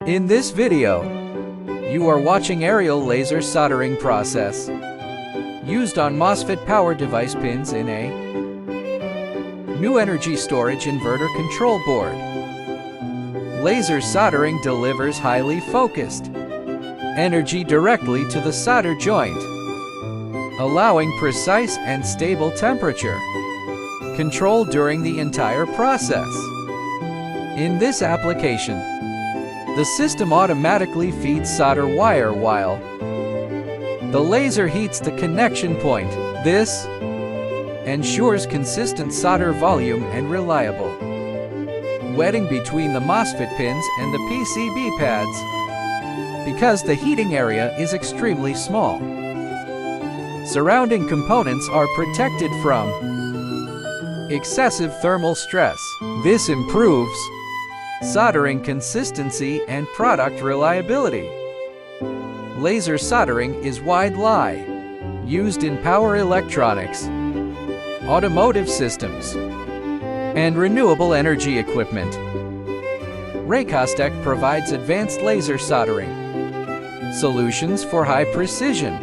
In this video, you are watching aerial laser soldering process used on MOSFET power device pins in a new energy storage inverter control board. Laser soldering delivers highly focused energy directly to the solder joint, allowing precise and stable temperature control during the entire process. In this application, the system automatically feeds solder wire while the laser heats the connection point. This ensures consistent solder volume and reliable wetting between the MOSFET pins and the PCB pads because the heating area is extremely small. Surrounding components are protected from excessive thermal stress. This improves soldering consistency and product reliability. Laser soldering is widely used in power electronics, automotive systems, and renewable energy equipment. Raycostech provides advanced laser soldering solutions for high precision,